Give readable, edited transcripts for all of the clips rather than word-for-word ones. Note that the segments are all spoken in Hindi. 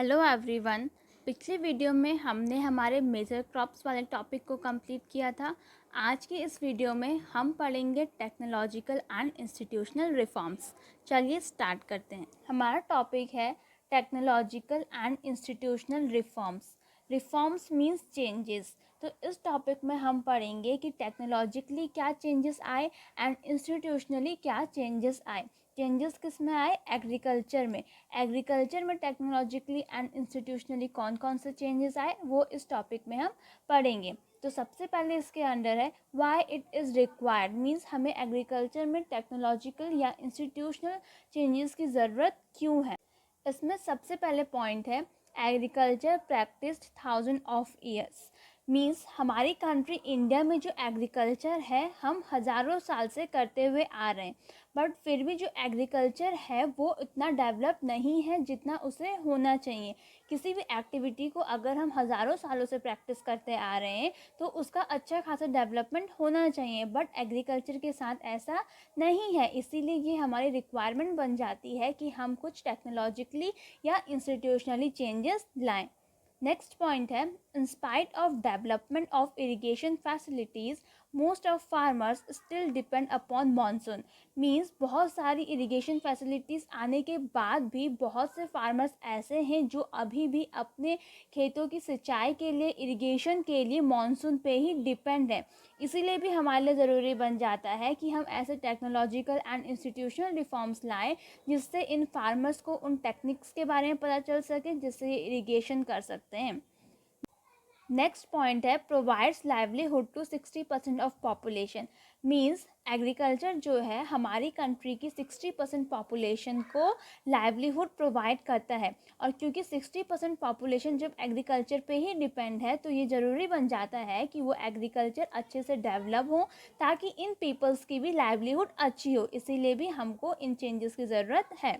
Hello everyone. पिछली वीडियो में हमने हमारे मेजर क्रॉप्स वाले टॉपिक को कंप्लीट किया था। आज की इस वीडियो में हम पढ़ेंगे टेक्नोलॉजिकल एंड इंस्टीट्यूशनल रिफॉर्म्स। चलिए स्टार्ट करते हैं। हमारा टॉपिक है technological and institutional reforms. Reforms means changes. तो इस टॉपिक में हम पढ़ेंगे कि टेक्नोलॉजिकली क्या चेंजेस आए एंड इंस्टीट्यूशनली क्या चेंजेस आए। चेंजेस किस में आए? एग्रीकल्चर में। एग्रीकल्चर में टेक्नोलॉजिकली एंड इंस्टीट्यूशनली कौन कौन से चेंजेस आए वो इस टॉपिक में हम पढ़ेंगे। तो सबसे पहले इसके अंडर है why it is required, means हमें एग्रीकल्चर में टेक्नोलॉजिकल या इंस्टीट्यूशनल चेंजेस की ज़रूरत क्यों है। इसमें सबसे पहले पॉइंट है agriculture practised thousand of years. Means हमारी कंट्री इंडिया में जो एग्रीकल्चर है हम हज़ारों साल से करते हुए आ रहे हैं, बट फिर भी जो एग्रीकल्चर है वो इतना डेवलप नहीं है जितना उसे होना चाहिए। किसी भी एक्टिविटी को अगर हम हज़ारों सालों से प्रैक्टिस करते आ रहे हैं तो उसका अच्छा खासा डेवलपमेंट होना चाहिए, बट एग्रीकल्चर के साथ ऐसा नहीं है। इसीलिए ये हमारी रिक्वायरमेंट बन जाती है कि हम कुछ टेक्नोलॉजिकली या इंस्टीट्यूशनली चेंजेस लाएं। नेक्स्ट पॉइंट है in spite of development of irrigation facilities most of farmers still depend upon monsoon. Means बहुत सारी इरिगेशन फैसिलिटीज़ आने के बाद भी बहुत से फार्मर्स ऐसे हैं जो अभी भी अपने खेतों की सिंचाई के लिए, इरिगेशन के लिए मानसून पे ही डिपेंड है। इसीलिए भी हमारे लिए ज़रूरी बन जाता है कि हम ऐसे टेक्नोलॉजिकल एंड इंस्टीट्यूशनल रिफॉर्म्स लाएं जिससे इन फार्मर्स को उन टेक्निक्स के बारे में पता चल सके जिससे ये इरिगेशन कर सकते हैं। नेक्स्ट पॉइंट है provides livelihood to 60% of population. Means agriculture जो है हमारी कंट्री की 60% पॉपुलेशन को लाइवलीहुड प्रोवाइड करता है, और क्योंकि 60% पॉपुलेशन जब एग्रीकल्चर पे ही डिपेंड है तो ये ज़रूरी बन जाता है कि वो एग्रीकल्चर अच्छे से डेवलप हो ताकि इन पीपल्स की भी लाइवलीहुड अच्छी हो। इसीलिए भी हमको इन चेंजेस की ज़रूरत है।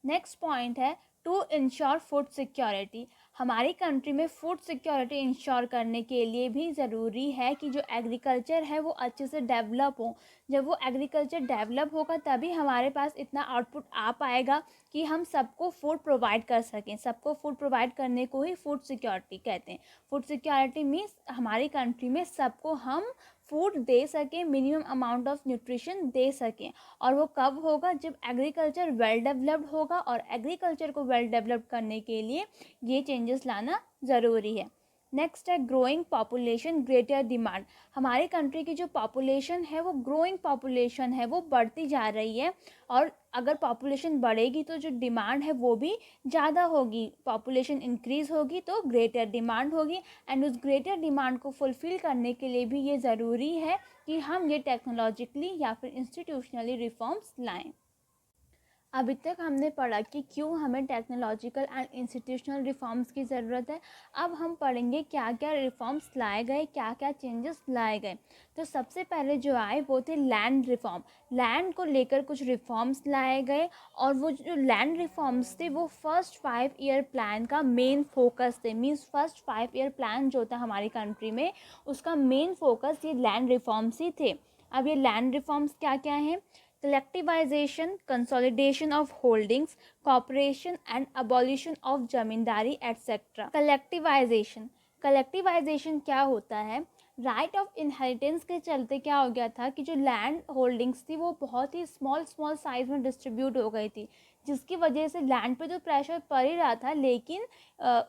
नेक्स्ट पॉइंट है टू इंश्योर फूड सिक्योरिटी। हमारी कंट्री में फूड सिक्योरिटी इंश्योर करने के लिए भी ज़रूरी है कि जो एग्रीकल्चर है वो अच्छे से डेवलप हो। जब वो एग्रीकल्चर डेवलप होगा तभी हमारे पास इतना आउटपुट आ पाएगा कि हम सबको फूड प्रोवाइड कर सकें। सबको फूड प्रोवाइड करने को ही फूड सिक्योरिटी कहते हैं। फूड सिक्योरिटी मीन्स हमारी कंट्री में सबको हम फूड दे सकें, मिनिमम अमाउंट ऑफ न्यूट्रिशन दे सकें। और वो कब होगा? जब एग्रीकल्चर वेल डेवलप्ड होगा, और एग्रीकल्चर को वेल डेवलप करने के लिए ये चेंजेस लाना ज़रूरी है। नेक्स्ट है ग्रोइंग पॉपुलेशन ग्रेटर डिमांड। हमारी कंट्री की जो पॉपुलेशन है वो ग्रोइंग पॉपुलेशन है, वो बढ़ती जा रही है, और अगर पॉपुलेशन बढ़ेगी तो जो डिमांड है वो भी ज़्यादा होगी। पॉपुलेशन इंक्रीज़ होगी तो ग्रेटर डिमांड होगी, एंड उस ग्रेटर डिमांड को फुलफ़िल करने के लिए भी ये ज़रूरी है कि हम ये टेक्नोलॉजिकली या फिर इंस्टीट्यूशनली रिफॉर्म्स लाएँ। अभी तक हमने पढ़ा कि क्यों हमें टेक्नोलॉजिकल एंड इंस्टीट्यूशनल रिफॉर्म्स की ज़रूरत है। अब हम पढ़ेंगे क्या क्या रिफॉर्म्स लाए गए, क्या क्या चेंजेस लाए गए। तो सबसे पहले जो आए वो थे लैंड रिफॉर्म। लैंड को लेकर कुछ रिफॉर्म्स लाए गए, और वो जो लैंड रिफॉर्म्स थे वो फर्स्ट 5 ईयर प्लान का मेन फोकस थे। मीन्स फर्स्ट 5 ईयर प्लान जो था हमारी कंट्री में उसका मेन फोकस ये लैंड रिफॉर्म्स ही थे। अब ये लैंड रिफॉर्म्स क्या क्या हैं? collectivization, consolidation of holdings, cooperation and abolition of zamindari etc. Collectivisation क्या होता है? राइट ऑफ इनहेरिटेंस के चलते क्या हो गया था कि जो लैंड होल्डिंग्स थी वो बहुत ही स्मॉल साइज में डिस्ट्रीब्यूट हो गई थी, जिसकी वजह से लैंड पे तो प्रेशर पड़ ही रहा था, लेकिन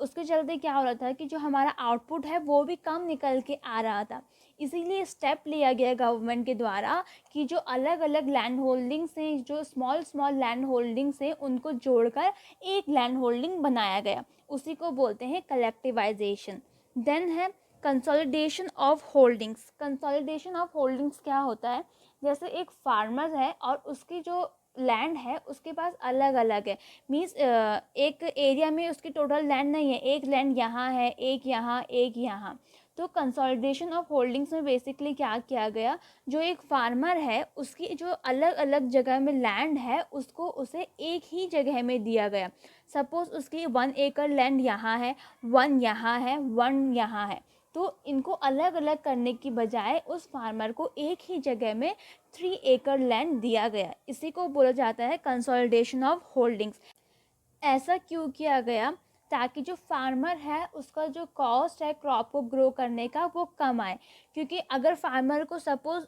उसके चलते क्या हो रहा था कि जो हमारा आउटपुट है वो भी कम निकल के आ रहा था। इसीलिए स्टेप लिया गया गवर्नमेंट के द्वारा कि जो अलग अलग लैंड होल्डिंग्स हैं, जो स्मॉल लैंड होल्डिंग्स हैं, उनको जोड़कर एक लैंड होल्डिंग बनाया गया। उसी को बोलते हैं कलेक्टिवाइजेशन। देन है consolidation of holdings. Consolidation of holdings क्या होता है? जैसे एक फार्मर है और उसकी जो लैंड है उसके पास अलग अलग है। मीन्स एक एरिया में उसकी टोटल लैंड नहीं है, एक लैंड यहाँ है, एक यहाँ, एक यहाँ। तो कंसोलिडेशन ऑफ होल्डिंग्स में बेसिकली क्या किया गया, जो एक फार्मर है उसकी जो अलग अलग जगह में लैंड है उसको उसे एक ही जगह में दिया गया। सपोज़ उसकी 1 एकड़ लैंड यहाँ है, 1 यहाँ है, 1 यहाँ है, तो इनको अलग अलग करने की बजाय उस फार्मर को एक ही जगह में 3 एकड़ लैंड दिया गया। इसी को बोला जाता है कंसोलिडेशन ऑफ होल्डिंग्स। ऐसा क्यों किया गया? ताकि जो फार्मर है उसका जो कॉस्ट है क्रॉप को ग्रो करने का वो कम आए। क्योंकि अगर फार्मर को सपोज़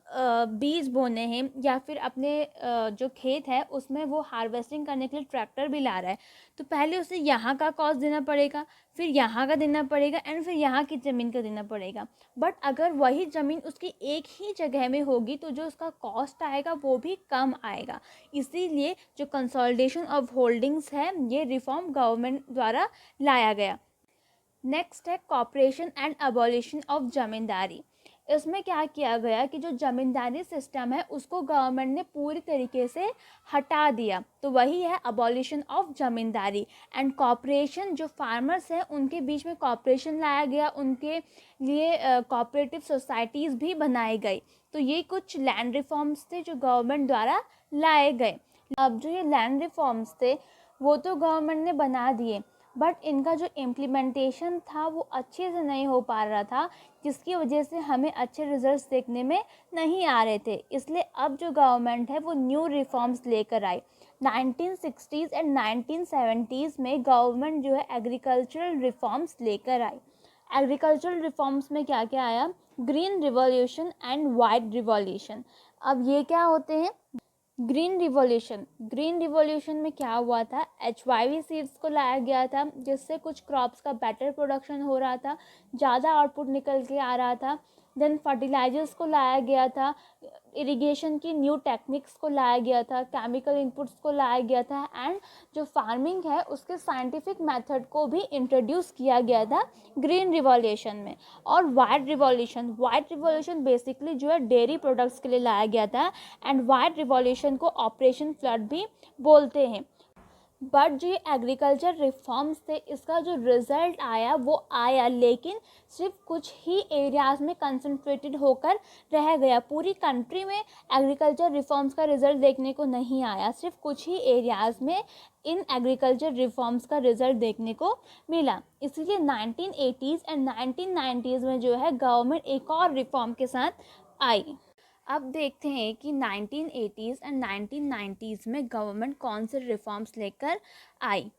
बीज बोने हैं या फिर अपने जो खेत है उसमें वो हार्वेस्टिंग करने के लिए ट्रैक्टर भी ला रहा है, तो पहले उसे यहाँ का कॉस्ट देना पड़ेगा, फिर यहाँ का देना पड़ेगा एंड फिर यहाँ की ज़मीन का देना पड़ेगा। बट अगर वही ज़मीन उसकी एक ही जगह में होगी तो जो उसका कॉस्ट आएगा वो भी कम आएगा। इसीलिए जो कंसोलिडेशन ऑफ होल्डिंग्स है ये रिफॉर्म गवर्नमेंट द्वारा लाया गया। नेक्स्ट है कॉपरेशन एंड अबॉलिशन ऑफ जमींदारी। इसमें क्या किया गया कि जो जमींदारी सिस्टम है उसको गवर्नमेंट ने पूरी तरीके से हटा दिया, तो वही है abolition of zamindari. And cooperation, जो फार्मर्स हैं उनके बीच में कॉपरेशन लाया गया, उनके लिए कोऑपरेटिव सोसाइटीज़ भी बनाई गई। तो ये कुछ लैंड रिफॉर्म्स थे जो गवर्नमेंट द्वारा लाए गए। अब जो ये लैंड रिफॉर्म्स थे वो तो गवर्नमेंट ने बना दिए, बट इनका जो इम्प्लीमेंटेशन था वो अच्छे से नहीं हो पा रहा था, जिसकी वजह से हमें अच्छे रिजल्ट्स देखने में नहीं आ रहे थे। इसलिए अब जो गवर्नमेंट है वो न्यू रिफॉर्म्स लेकर आई। 1960s एंड 1970s में गवर्नमेंट जो है एग्रीकल्चरल रिफॉर्म्स लेकर आई। एग्रीकल्चरल रिफॉर्म्स में क्या क्या आया? Green revolution and white revolution. अब ये क्या होते हैं? ग्रीन रिवॉल्यूशन में क्या हुआ था? HYV सीड्स को लाया गया था, जिससे कुछ क्रॉप्स का बेटर प्रोडक्शन हो रहा था, ज़्यादा आउटपुट निकल के आ रहा था। देन फर्टिलाइजर्स को लाया गया था, इरिगेशन की न्यू टेक्निक्स को लाया गया था, केमिकल इनपुट्स को लाया गया था, एंड जो फार्मिंग है उसके साइंटिफिक मेथड को भी इंट्रोड्यूस किया गया था ग्रीन रिवॉल्यूशन में। और वाइट रिवॉल्यूशन बेसिकली जो है डेयरी प्रोडक्ट्स के लिए लाया गया था, एंड वाइट रिवॉल्यूशन को ऑपरेशन फ्लड भी बोलते हैं। बट जो ये एग्रीकल्चर रिफॉर्म्स थे इसका जो रिज़ल्ट आया वो आया, लेकिन सिर्फ कुछ ही एरियाज़ में कंसंट्रेटेड होकर रह गया। पूरी कंट्री में एग्रीकल्चर रिफॉर्म्स का रिज़ल्ट देखने को नहीं आया, सिर्फ कुछ ही एरियाज़ में इन एग्रीकल्चर रिफॉर्म्स का रिज़ल्ट देखने को मिला। इसीलिए 1980s एंड 1990s में जो है गवर्नमेंट एक और रिफॉर्म के साथ आई। अब देखते हैं कि 1980s एंड 1990s में गवर्नमेंट कौन से रिफॉर्म्स लेकर आई।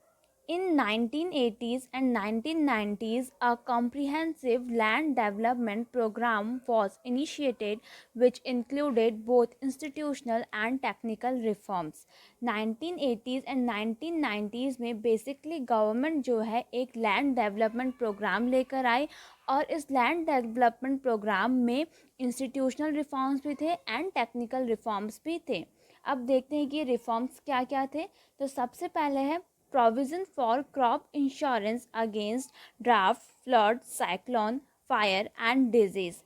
In 1980s and 1990s, a comprehensive land development program was initiated which included both institutional and technical reforms. 1980s and 1990s में basically government जो है एक land development program लेकर आई, और इस लैंड डेवलपमेंट प्रोग्राम में इंस्टीट्यूशनल रिफॉर्म्स भी थे एंड टेक्निकल रिफॉर्म्स भी थे। अब देखते हैं कि रिफॉर्म्स क्या क्या थे। तो सबसे पहले है provision for crop insurance against draft, flood, cyclone, fire and disease.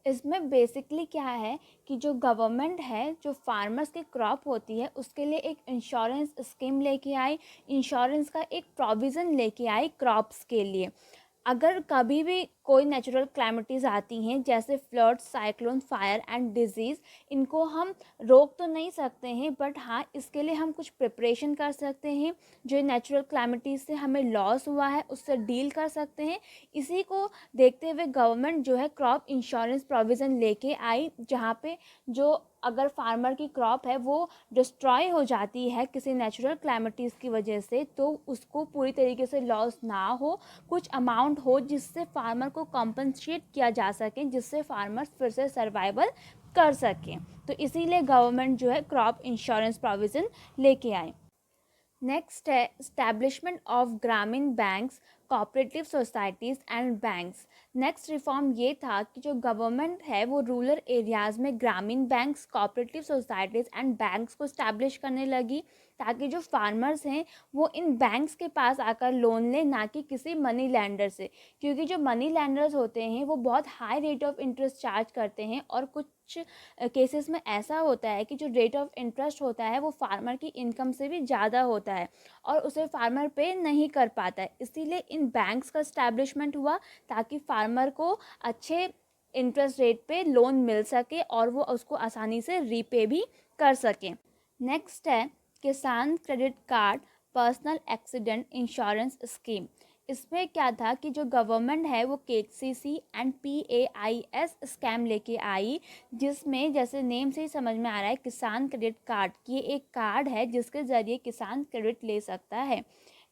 इसमें बेसिकली क्या है कि जो गवर्नमेंट है जो फार्मर्स की क्रॉप होती है उसके लिए एक इंश्योरेंस स्कीम लेके आई, इंश्योरेंस का एक प्रोविज़न लेके आई क्रॉप्स के लिए। अगर कभी भी कोई नेचुरल क्लैमिटीज़ आती हैं जैसे flood, cyclone, fire and disease, इनको हम रोक तो नहीं सकते हैं, बट हाँ इसके लिए हम कुछ प्रिपरेशन कर सकते हैं। जो नेचुरल क्लैमिटीज़ से हमें लॉस हुआ है उससे डील कर सकते हैं। इसी को देखते हुए गवर्नमेंट जो है क्रॉप इंश्योरेंस प्रोविज़न लेके आई, जहाँ पे जो अगर फार्मर की क्रॉप है वो डिस्ट्रॉय हो जाती है किसी नेचुरल क्लैमिटीज़ की वजह से, तो उसको पूरी तरीके से लॉस ना हो, कुछ अमाउंट हो जिससे फार्मर को कॉम्पनसेट किया जा सके, जिससे फार्मर्स फिर से सर्वाइवल कर सकें। तो इसीलिए गवर्नमेंट जो है क्रॉप इंश्योरेंस प्रोविज़न लेके आए। नेक्स्ट है एस्टैब्लिशमेंट ऑफ ग्रामीण banks, cooperative societies and banks. Next reform ये था कि जो गवर्नमेंट है वो रूरल एरियाज़ में ग्रामीण banks, cooperative societies and banks को इस्टेब्लिश करने लगी, ताकि जो फार्मर्स हैं वो इन बैंक्स के पास आकर लोन लें, ना कि किसी मनी लैंडर से। क्योंकि जो मनी लैंडर्स होते हैं वो बहुत high rate of interest charge करते हैं, और कुछ केसेस में ऐसा होता है कि जो रेट ऑफ इंटरेस्ट होता है वो फार्मर की इनकम से भी ज़्यादा होता है और उसे फार्मर पे नहीं कर पाता है। इसीलिए इन बैंक्स का इस्टेब्लिशमेंट हुआ ताकि फार्मर को अच्छे इंटरेस्ट रेट पे लोन मिल सके और वो उसको आसानी से रीपे भी कर सकें। नेक्स्ट है किसान credit card personal accident insurance scheme. इसमें क्या था कि जो गवर्नमेंट है वो KCC एंड PAIS स्कैम लेके आई, जिसमें जैसे नेम से ही समझ में आ रहा है किसान क्रेडिट कार्ड, ये एक कार्ड है जिसके ज़रिए किसान क्रेडिट ले सकता है।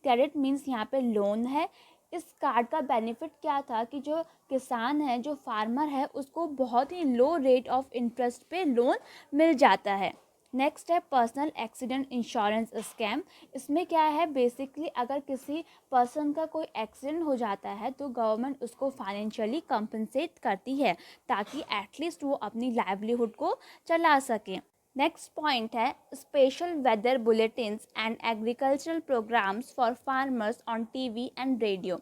क्रेडिट मीन्स यहाँ पे लोन है। इस कार्ड का बेनिफिट क्या था कि जो किसान है, जो फार्मर है, उसको बहुत ही लो रेट ऑफ इंटरेस्ट पे लोन मिल जाता है। नेक्स्ट है पर्सनल एक्सीडेंट इंश्योरेंस स्कैम। इसमें क्या है, बेसिकली अगर किसी पर्सन का कोई एक्सीडेंट हो जाता है तो गवर्नमेंट उसको फाइनेंशियली कंपनसेट करती है ताकि एटलीस्ट वो अपनी लाइवलीहुड को चला सके। नेक्स्ट पॉइंट है special weather bulletins and agricultural programs for farmers on TV and radio.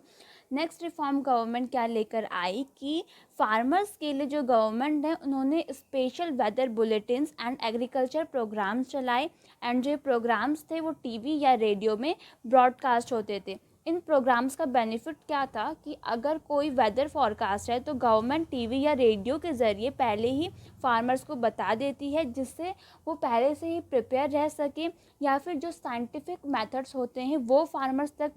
Next reform government क्या लेकर आई कि फार्मर्स के लिए जो गवर्नमेंट है उन्होंने special weather bulletins and agriculture programs चलाए, एंड जो प्रोग्राम्स थे वो टीवी या रेडियो में ब्रॉडकास्ट होते थे। इन प्रोग्राम्स का बेनिफिट क्या था कि अगर कोई वेदर फॉरकास्ट है तो गवर्नमेंट टीवी या रेडियो के ज़रिए पहले ही फार्मर्स को बता देती है, जिससे वो पहले से ही प्रिपेयर रह सके, या फिर जो साइंटिफिक मेथड्स होते हैं वो फार्मर्स तक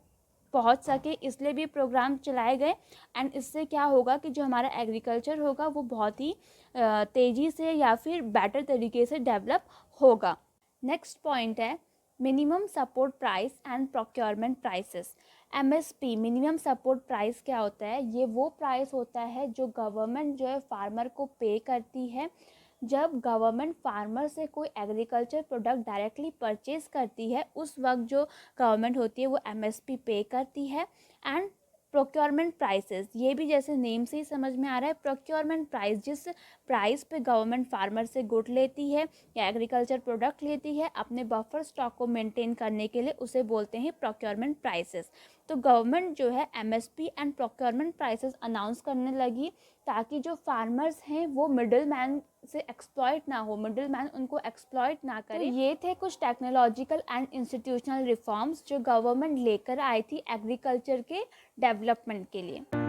पहुंच सके, इसलिए भी प्रोग्राम चलाए गए। एंड इससे क्या होगा कि जो हमारा एग्रीकल्चर होगा वो बहुत ही तेज़ी से या फिर बेटर तरीके से डेवलप होगा। नेक्स्ट पॉइंट है minimum support price and procurement prices. MSP minimum support price क्या होता है? ये वो प्राइस होता है जो गवर्नमेंट जो है फार्मर को पे करती है। जब गवर्नमेंट फार्मर से कोई एग्रीकल्चर प्रोडक्ट डायरेक्टली परचेज करती है उस वक्त जो गवर्नमेंट होती है वो एमएसपी पे करती है। एंड प्रोक्योरमेंट प्राइसेस, ये भी जैसे नेम से ही समझ में आ रहा है, प्रोक्योरमेंट प्राइस जिस प्राइस पे गवर्नमेंट फार्मर से गुड लेती है या एग्रीकल्चर प्रोडक्ट लेती है अपने बफर स्टॉक को मेंटेन करने के लिए, उसे बोलते हैं प्रोक्योरमेंट प्राइसेस। तो गवर्नमेंट जो है MSP and procurement prices announce करने लगी ताकि जो फार्मर्स हैं वो मिडिल मैन से एक्सप्लॉइट ना हो, मिडिल मैन उनको एक्सप्लॉइट ना करे। तो ये थे कुछ टेक्नोलॉजिकल एंड इंस्टीट्यूशनल रिफॉर्म्स जो गवर्नमेंट लेकर आई थी एग्रीकल्चर के डेवलपमेंट के लिए।